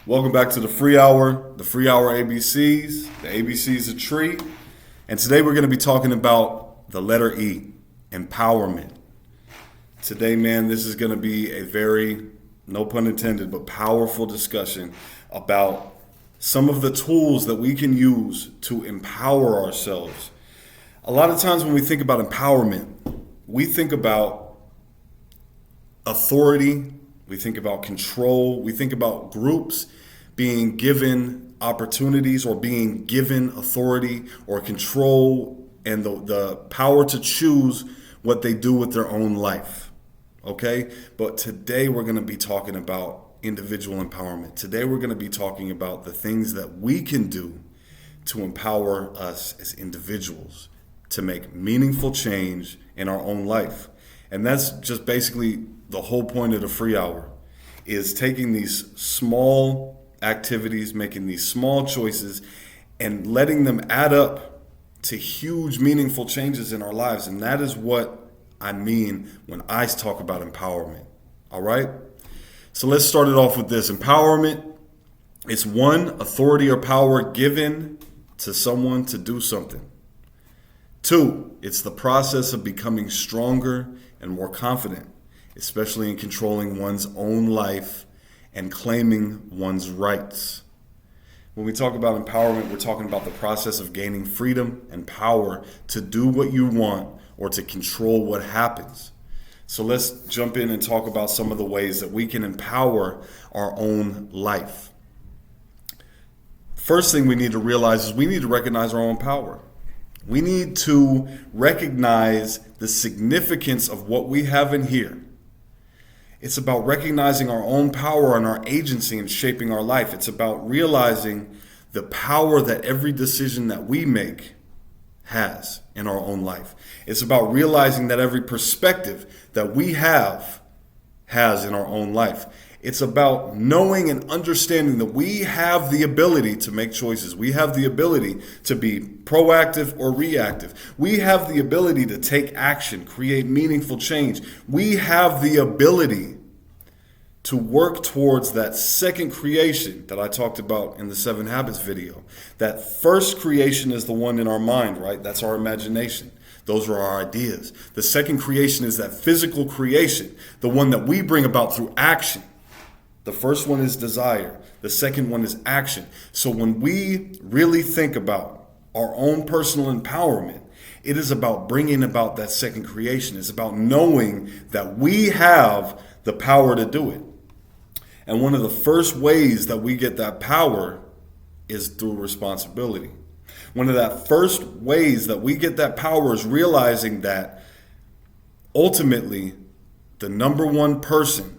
Welcome back to the Free Hour ABCs. The ABC is a tree. And today we're going to be talking about the letter E, empowerment. Today, man, this is going to be a very, no pun intended, but powerful discussion about some of the tools that we can use to empower ourselves. A lot of times when we think about empowerment, we think about authority, we think about control, we think about groups being given opportunities or being given authority or control and the power to choose what they do with their own life. Okay? But today we're going to be talking about individual empowerment. Today we're going to be talking about the things that we can do to empower us as individuals to make meaningful change in our own life. And that's just basically the whole point of the Free Hour, is taking these small activities, making these small choices, and letting them add up to huge, meaningful changes in our lives. And that is what I mean when I talk about empowerment. All right? So let's start it off with this. Empowerment is one, authority or power given to someone to do something. Two, it's the process of becoming stronger and more confident, especially in controlling one's own life and claiming one's rights. When we talk about empowerment, we're talking about the process of gaining freedom and power to do what you want or to control what happens. So let's jump in and talk about some of the ways that we can empower our own life. First thing we need to realize is we need to recognize our own power. We need to recognize the significance of what we have in here. It's about recognizing our own power and our agency in shaping our life. It's about realizing the power that every decision that we make has in our own life. It's about realizing that every perspective that we have has in our own life. It's about knowing and understanding that we have the ability to make choices. We have the ability to be proactive or reactive. We have the ability to take action, create meaningful change. We have the ability to work towards that second creation that I talked about in the 7 Habits video. That first creation is the one in our mind, right? That's our imagination. Those are our ideas. The second creation is that physical creation, the one that we bring about through action. The first one is desire. The second one is action. So when we really think about our own personal empowerment, it is about bringing about that second creation. It's about knowing that we have the power to do it. And one of the first ways that we get that power is through responsibility. One of the first ways that we get that power is realizing that ultimately the number one person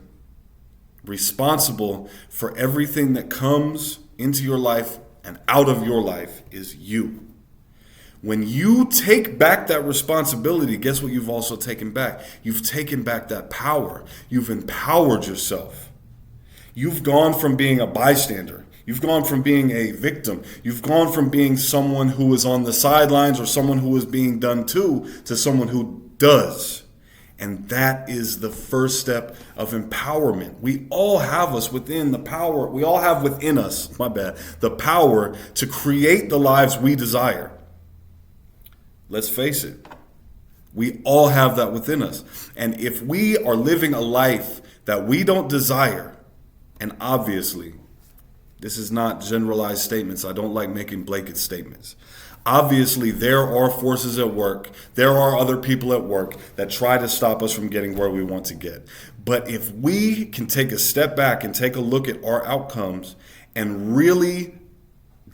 responsible for everything that comes into your life and out of your life is you. When you take back that responsibility, guess what you've also taken back? You've taken back that power. You've empowered yourself. You've gone from being a bystander. You've gone from being a victim. You've gone from being someone who is on the sidelines or someone who is being done to someone who does. And that is the first step of empowerment. We all have us within the power. We all have within us, the power to create the lives we desire. Let's face it. We all have that within us. And if we are living a life that we don't desire, and obviously, this is not generalized statements. I don't like making blanket statements. Obviously, there are forces at work. There are other people at work that try to stop us from getting where we want to get. But if we can take a step back and take a look at our outcomes and really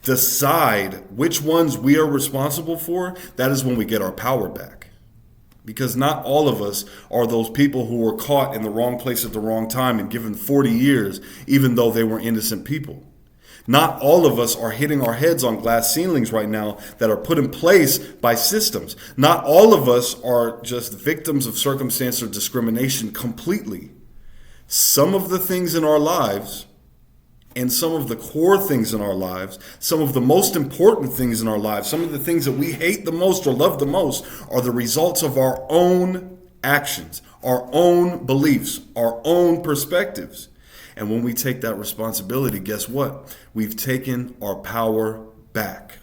decide which ones we are responsible for, that is when we get our power back. Because not all of us are those people who were caught in the wrong place at the wrong time and given 40 years, even though they were innocent people. Not all of us are hitting our heads on glass ceilings right now that are put in place by systems. Not all of us are just victims of circumstance or discrimination completely. Some of the things in our lives and some of the core things in our lives, some of the most important things in our lives, some of the things that we hate the most or love the most are the results of our own actions, our own beliefs, our own perspectives. And when we take that responsibility, guess what? We've taken our power back.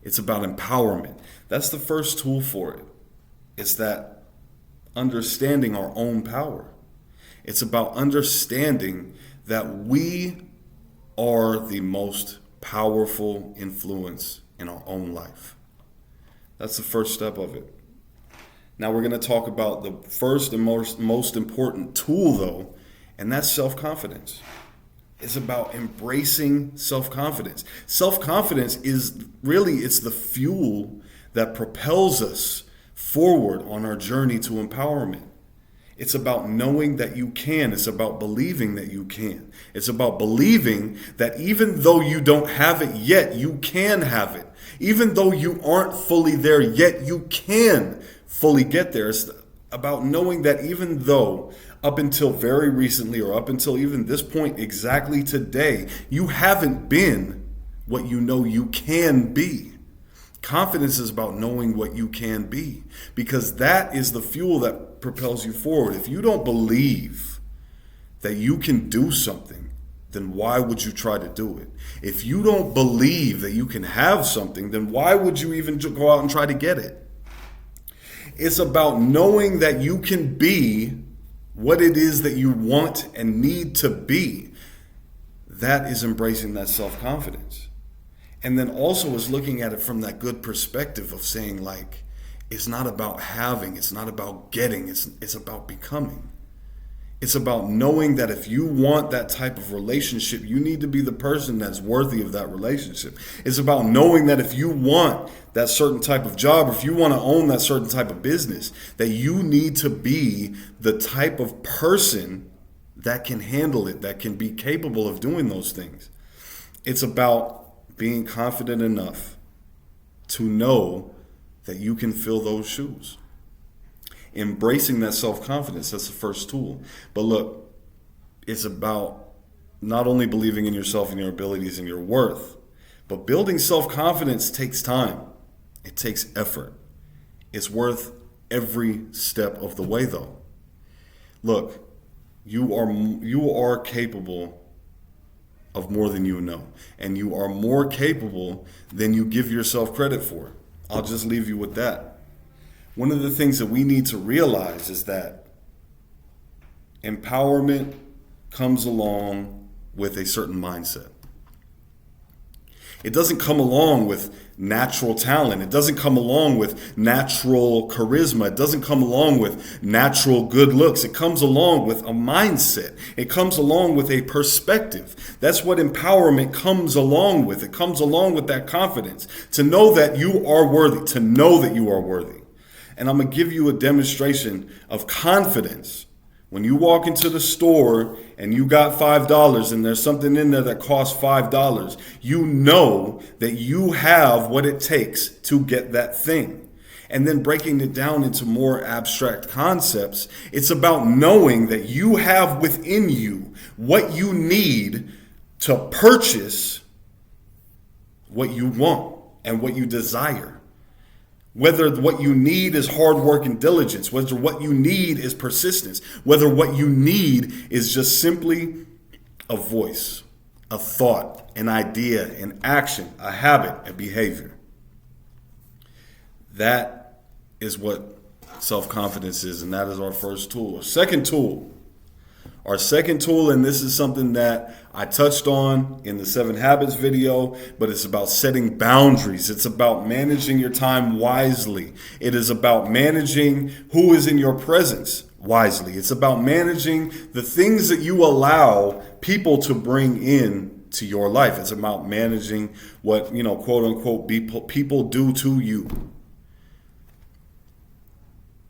It's about empowerment. That's the first tool for it. It's that understanding our own power. It's about understanding that we are the most powerful influence in our own life. That's the first step of it. Now we're going to talk about the first and most important tool, though, and that's self-confidence. It's about embracing self-confidence. Self-confidence is really, it's the fuel that propels us forward on our journey to empowerment. It's about knowing that you can. It's about believing that you can. It's about believing that even though you don't have it yet, you can have it. Even though you aren't fully there yet, you can fully get there. It's about knowing that even though up until very recently, or up until even this point exactly today, you haven't been what you know you can be. Confidence is about knowing what you can be, because that is the fuel that propels you forward. If you don't believe that you can do something, then why would you try to do it? If you don't believe that you can have something, then why would you even go out and try to get it? It's about knowing that you can be what it is that you want and need to be. That is embracing that self-confidence. And then also is looking at it from that good perspective of saying, like, it's not about having, it's not about getting, it's about becoming. It's about knowing that if you want that type of relationship, you need to be the person that's worthy of that relationship. It's about knowing that if you want that certain type of job, or if you want to own that certain type of business, that you need to be the type of person that can handle it, that can be capable of doing those things. It's about being confident enough to know that you can fill those shoes. Embracing that self-confidence, that's the first tool. But look, it's about not only believing in yourself and your abilities and your worth, but building self-confidence takes time. It takes effort. It's worth every step of the way, though. Look, you are capable of more than you know, and you are more capable than you give yourself credit for. I'll just leave you with that. One of the things that we need to realize is that empowerment comes along with a certain mindset. It doesn't come along with natural talent. It doesn't come along with natural charisma. It doesn't come along with natural good looks. It comes along with a mindset. It comes along with a perspective. That's what empowerment comes along with. It comes along with that confidence to know that you are worthy, to know that you are worthy. And I'm going to give you a demonstration of confidence. When you walk into the store and you got $5 and there's something in there that costs $5, you know that you have what it takes to get that thing. And then breaking it down into more abstract concepts, it's about knowing that you have within you what you need to purchase what you want and what you desire. Whether what you need is hard work and diligence, whether what you need is persistence, whether what you need is just simply a voice, a thought, an idea, an action, a habit, a behavior. That is what self-confidence is, and that is our first tool. Our second tool, and this is something that I touched on in the 7 Habits video, but it's about setting boundaries. It's about managing your time wisely. It is about managing who is in your presence wisely. It's about managing the things that you allow people to bring in to your life. It's about managing what, quote unquote, people do to you.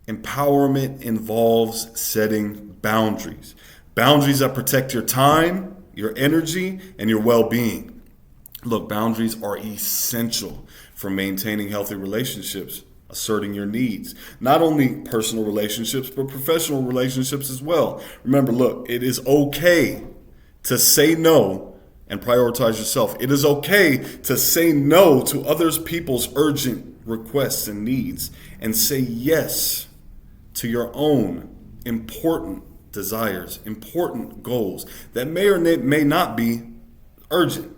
Empowerment involves setting boundaries. Boundaries that protect your time, your energy, and your well-being. Look, boundaries are essential for maintaining healthy relationships, asserting your needs. Not only personal relationships, but professional relationships as well. Remember, look, it is okay to say no and prioritize yourself. It is okay to say no to others people's urgent requests and needs and say yes to your own important desires, important goals that may or may not be urgent.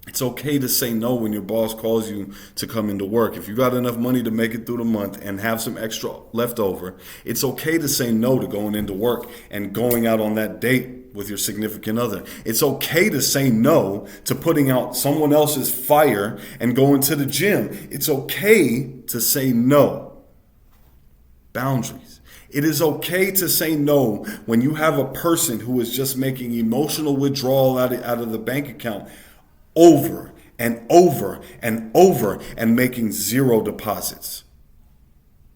It's okay to say no when your boss calls you to come into work. If you got enough money to make it through the month and have some extra left over, it's okay to say no to going into work and going out on that date with your significant other. It's okay to say no to putting out someone else's fire and going to the gym. It's okay to say no. Boundaries. It is okay to say no when you have a person who is just making emotional withdrawal out of the bank account over and over and over and making zero deposits.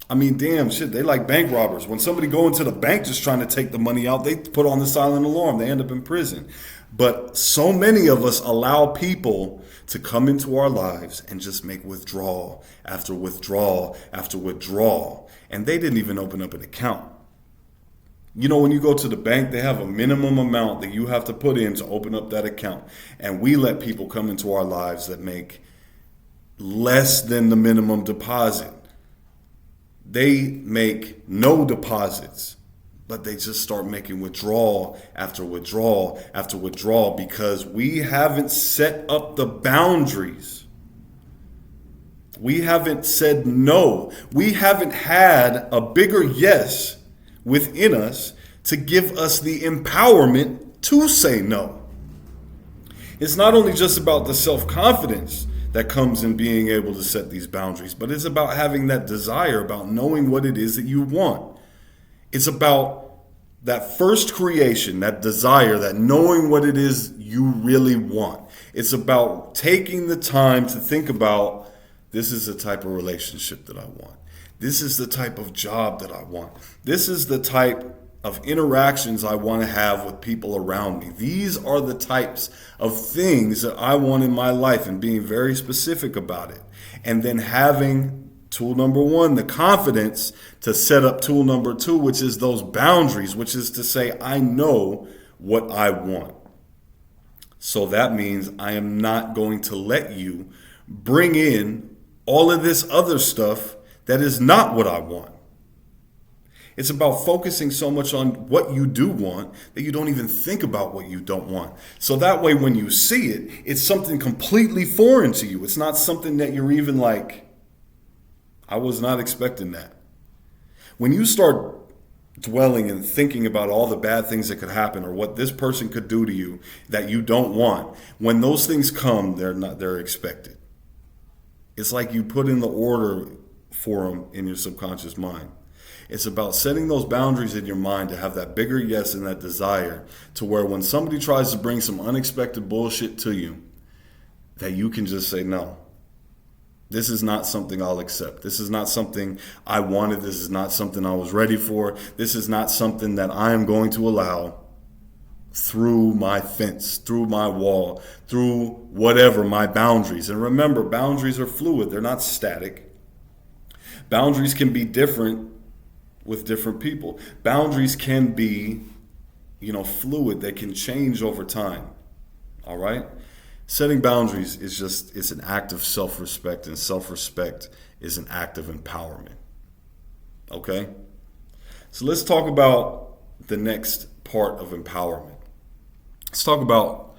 I mean, damn shit, they like bank robbers. When somebody go into the bank just trying to take the money out, they put on the silent alarm. They end up in prison. But so many of us allow people to come into our lives and just make withdrawal after withdrawal after withdrawal. And they didn't even open up an account. You know, when you go to the bank, they have a minimum amount that you have to put in to open up that account. And we let people come into our lives that make less than the minimum deposit. They make no deposits, but they just start making withdrawal after withdrawal after withdrawal because we haven't set up the boundaries. We haven't said no. We haven't had a bigger yes within us to give us the empowerment to say no. It's not only just about the self-confidence that comes in being able to set these boundaries, but it's about having that desire, about knowing what it is that you want. It's about that first creation, that desire, that knowing what it is you really want. It's about taking the time to think about, this is the type of relationship that I want. This is the type of job that I want. This is the type of interactions I want to have with people around me. These are the types of things that I want in my life, and being very specific about it. And then having tool number one, the confidence to set up tool number two, which is those boundaries, which is to say, I know what I want. So that means I am not going to let you bring in all of this other stuff that is not what I want. It's about focusing so much on what you do want that you don't even think about what you don't want. So that way, when you see it, it's something completely foreign to you. It's not something that you're even like, I was not expecting that. When you start dwelling and thinking about all the bad things that could happen or what this person could do to you that you don't want, when those things come, they're expected. It's like you put in the order for them in your subconscious mind. It's about setting those boundaries in your mind to have that bigger yes and that desire to where when somebody tries to bring some unexpected bullshit to you, that you can just say, no, this is not something I'll accept. This is not something I wanted. This is not something I was ready for. This is not something that I am going to allow through my fence, through my wall, through whatever, my boundaries. And remember, boundaries are fluid. They're not static. Boundaries can be different with different people. Boundaries can be, fluid. They can change over time. All right? Setting boundaries it's an act of self-respect, and self-respect is an act of empowerment. Okay? So let's talk about the next part of empowerment. Let's talk about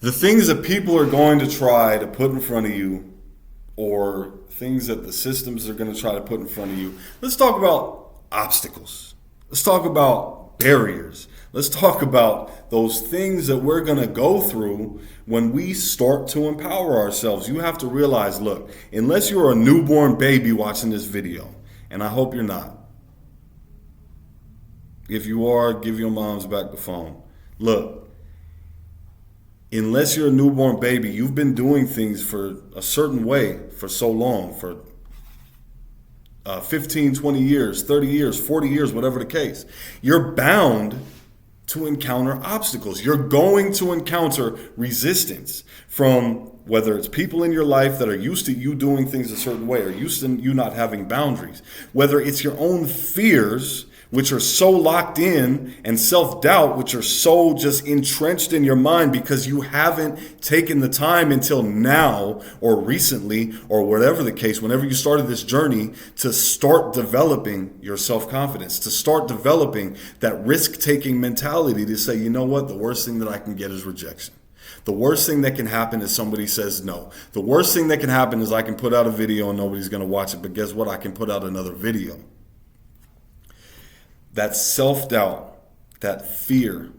the things that people are going to try to put in front of you, or things that the systems are going to try to put in front of you. Let's talk about obstacles. Let's talk about barriers. Let's talk about those things that we're going to go through when we start to empower ourselves. You have to realize, look, unless you're a newborn baby watching this video, and I hope you're not. If you are, give your moms back the phone. Look, unless you're a newborn baby, you've been doing things for a certain way for so long, for 15, 20 years, 30 years, 40 years, whatever the case. You're bound to encounter obstacles. You're going to encounter resistance from whether it's people in your life that are used to you doing things a certain way or used to you not having boundaries, whether it's your own fears which are so locked in, and self-doubt, which are so just entrenched in your mind because you haven't taken the time until now or recently or whatever the case, whenever you started this journey, to start developing your self-confidence, to start developing that risk-taking mentality to say, you know what, the worst thing that I can get is rejection. The worst thing that can happen is somebody says no. The worst thing that can happen is I can put out a video and nobody's going to watch it, but guess what? I can put out another video. That self-doubt, that fear,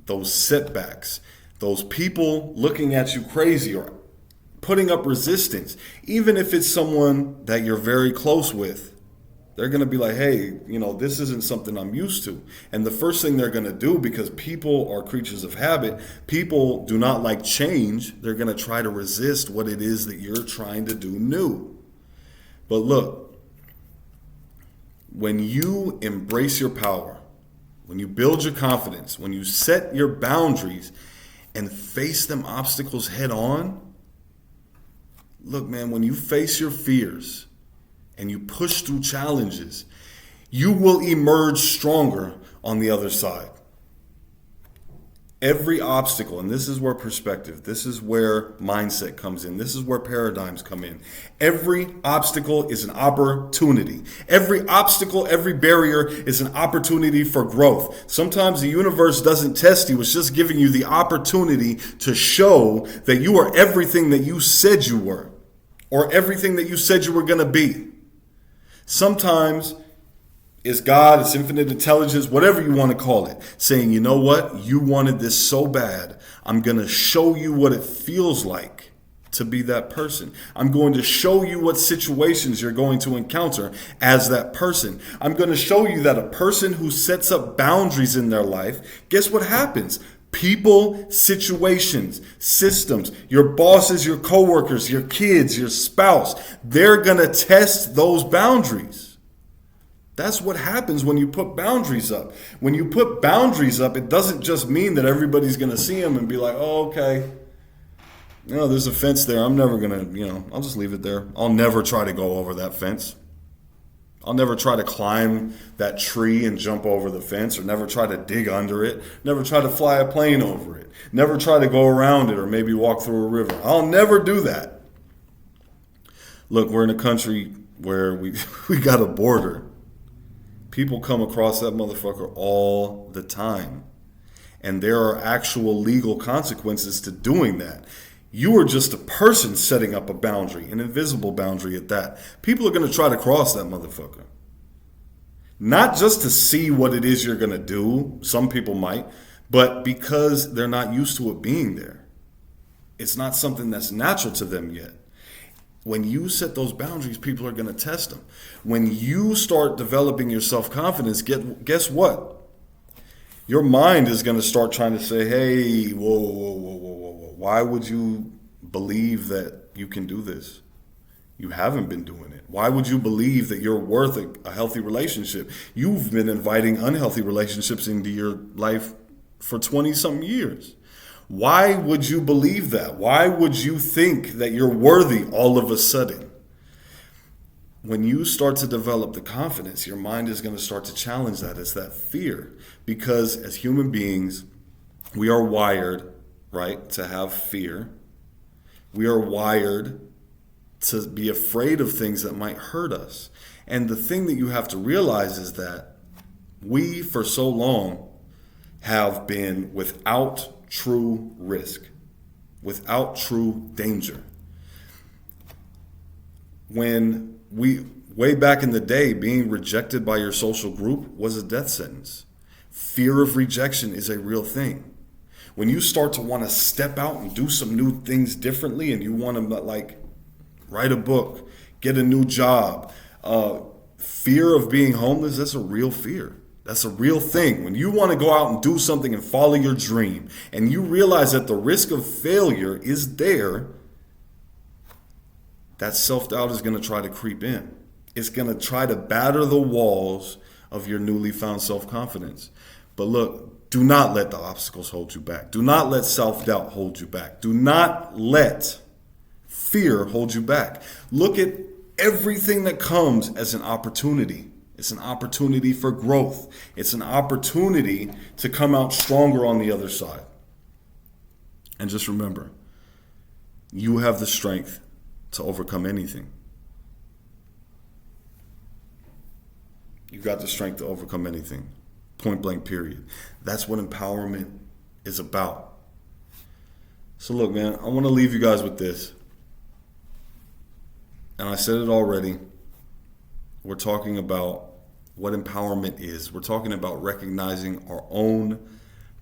those setbacks, those people looking at you crazy or putting up resistance, even if it's someone that you're very close with, they're going to be like, hey, this isn't something I'm used to. And the first thing they're going to do, because people are creatures of habit, people do not like change. They're going to try to resist what it is that you're trying to do new. But look, when you embrace your power, when you build your confidence, when you set your boundaries and face them obstacles head on, look, man, when you face your fears and you push through challenges, you will emerge stronger on the other side. Every obstacle, and this is where perspective, this is where mindset comes in, this is where paradigms come in. Every obstacle is an opportunity. Every obstacle, every barrier is an opportunity for growth. Sometimes the universe doesn't test you, it's just giving you the opportunity to show that you are everything that you said you were, or everything that you said you were going to be. Sometimes it's God, it's infinite intelligence, whatever you want to call it, saying, you know what? You wanted this so bad. I'm going to show you what it feels like to be that person. I'm going to show you what situations you're going to encounter as that person. I'm going to show you that a person who sets up boundaries in their life, guess what happens? People, situations, systems, your bosses, your coworkers, your kids, your spouse, they're going to test those boundaries. That's what happens when you put boundaries up. When you put boundaries up, it doesn't just mean that everybody's going to see them and be like, oh, okay, there's a fence there. I'm never going to, I'll just leave it there. I'll never try to go over that fence. I'll never try to climb that tree and jump over the fence, or never try to dig under it, never try to fly a plane over it, never try to go around it or maybe walk through a river. I'll never do that. Look, we're in a country where we got a border. People come across that motherfucker all the time. And there are actual legal consequences to doing that. You are just a person setting up a boundary, an invisible boundary at that. People are going to try to cross that motherfucker. Not just to see what it is you're going to do. Some people might. But because they're not used to it being there. It's not something that's natural to them yet. When you set those boundaries, people are going to test them. When you start developing your self-confidence, guess what? Your mind is going to start trying to say, hey, whoa. Why would you believe that you can do this? You haven't been doing it. Why would you believe that you're worth a healthy relationship? You've been inviting unhealthy relationships into your life for 20-something years. Why would you believe that? Why would you think that you're worthy all of a sudden? When you start to develop the confidence, your mind is going to start to challenge that. It's that fear. Because as human beings, we are wired, right, to have fear. We are wired to be afraid of things that might hurt us. And the thing that you have to realize is that we, for so long, have been without true risk, without true danger. When way back in the day, being rejected by your social group was a death sentence. Fear of rejection is a real thing. When you start to want to step out and do some new things differently, and you want to write a book, get a new job, fear of being homeless, that's a real fear. That's a real thing. When you want to go out and do something and follow your dream, and you realize that the risk of failure is there, that self-doubt is going to try to creep in. It's going to try to batter the walls of your newly found self-confidence. But look, do not let the obstacles hold you back. Do not let self-doubt hold you back. Do not let fear hold you back. Look at everything that comes as an opportunity It's an opportunity for growth. It's an opportunity to come out stronger on the other side. And just remember, you have the strength to overcome anything. You got the strength to overcome anything. Point blank, period. That's what empowerment is about. So look, man, I want to leave you guys with this. And I said it already. We're talking about what empowerment is. We're talking about recognizing our own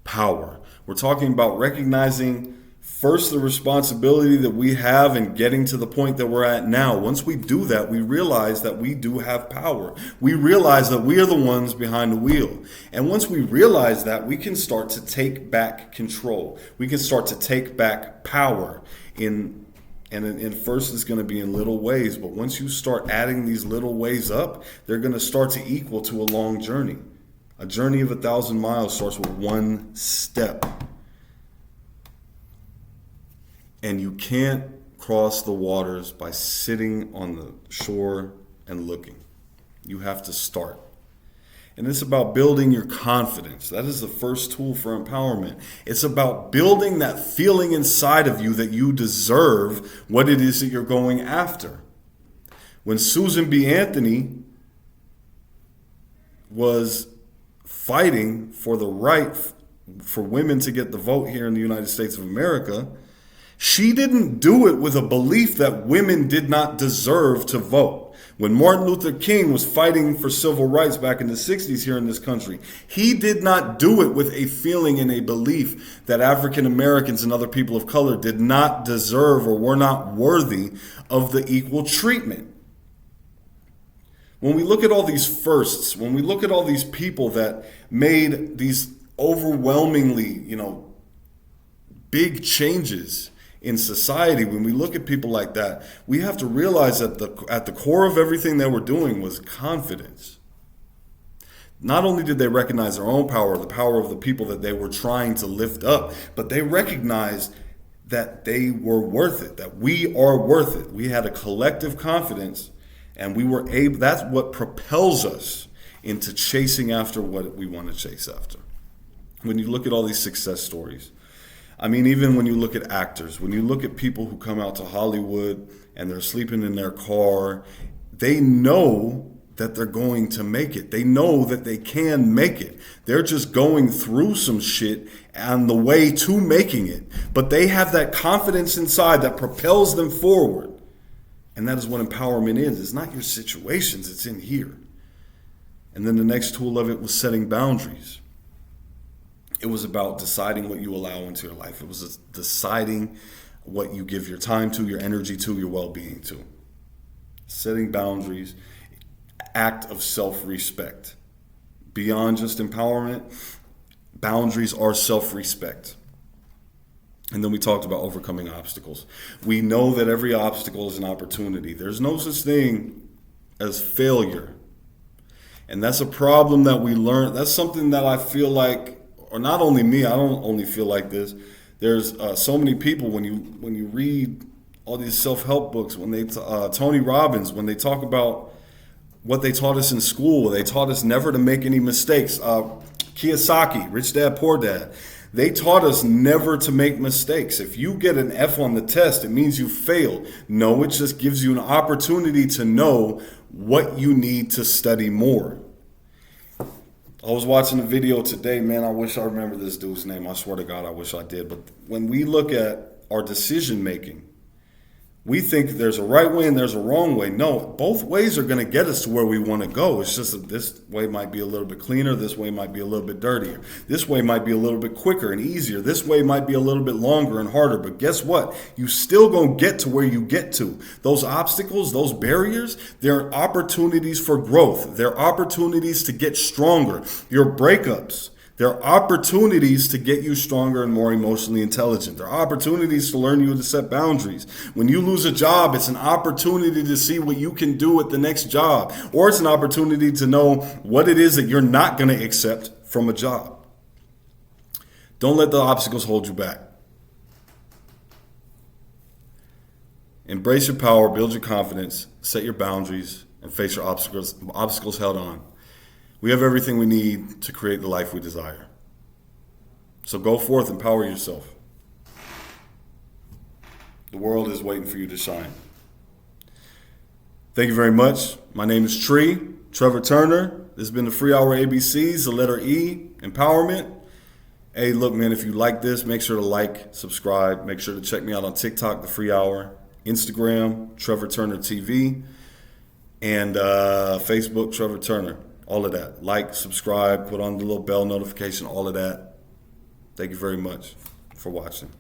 power. We're talking about recognizing first the responsibility that we have in getting to the point that we're at now. Once we do that, we realize that we do have power. We realize that we are the ones behind the wheel. And once we realize that, we can start to take back control. We can start to take back power and first it's going to be in little ways. But once you start adding these little ways up, they're going to start to equal to a long journey. A journey of 1,000 miles starts with one step. And you can't cross the waters by sitting on the shore and looking. You have to start. And it's about building your confidence. That is the first tool for empowerment. It's about building that feeling inside of you that you deserve what it is that you're going after. When Susan B. Anthony was fighting for the right for women to get the vote here in the United States of America, she didn't do it with a belief that women did not deserve to vote. When Martin Luther King was fighting for civil rights back in the 60s here in this country, he did not do it with a feeling and a belief that African Americans and other people of color did not deserve or were not worthy of the equal treatment. When we look at all these firsts, when we look at all these people that made these overwhelmingly, big changes in society, when we look at people like that, we have to realize that at the core of everything they were doing was confidence. Not only did they recognize their own power, the power of the people that they were trying to lift up, but they recognized that they were worth it, that we are worth it. We had a collective confidence, and we were able, that's what propels us into chasing after what we want to chase after. When you look at all these success stories, even when you look at actors, when you look at people who come out to Hollywood and they're sleeping in their car, they know that they're going to make it. They know that they can make it. They're just going through some shit on the way to making it. But they have that confidence inside that propels them forward. And that is what empowerment is. It's not your situations, it's in here. And then the next tool of it was setting boundaries. It was about deciding what you allow into your life. It was deciding what you give your time to, your energy to, your well-being to. Setting boundaries, act of self-respect. Beyond just empowerment, boundaries are self-respect. And then we talked about overcoming obstacles. We know that every obstacle is an opportunity. There's no such thing as failure. And that's a problem that we learn. That's something that I feel like, or not only me, I don't only feel like this. There's so many people, when you read all these self-help books, when they Tony Robbins, when they talk about what they taught us in school, they taught us never to make any mistakes. Kiyosaki, Rich Dad, Poor Dad, they taught us never to make mistakes. If you get an F on the test, it means you failed. No, it just gives you an opportunity to know what you need to study more. I was watching a video today, man, I wish I remember this dude's name. I swear to God, I wish I did. But when we look at our decision making, we think there's a right way and there's a wrong way. No, both ways are going to get us to where we want to go. It's just that this way might be a little bit cleaner. This way might be a little bit dirtier. This way might be a little bit quicker and easier. This way might be a little bit longer and harder. But guess what? You still going to get to where you get to. Those obstacles, those barriers, they're opportunities for growth. They're opportunities to get stronger. Your breakups, they're opportunities to get you stronger and more emotionally intelligent. There are opportunities to learn you to set boundaries. When you lose a job, it's an opportunity to see what you can do at the next job. Or it's an opportunity to know what it is that you're not going to accept from a job. Don't let the obstacles hold you back. Embrace your power, build your confidence, set your boundaries, and face your obstacles head on. We have everything we need to create the life we desire. So go forth, empower yourself. The world is waiting for you to shine. Thank you very much. My name is Trevor Turner. This has been the Free Hour ABCs, the letter E, empowerment. Hey, look, man, if you like this, make sure to like, subscribe. Make sure to check me out on TikTok, The Free Hour, Instagram, Trevor Turner TV, and Facebook, Trevor Turner. All of that. Like, subscribe, put on the little bell notification, all of that. Thank you very much for watching.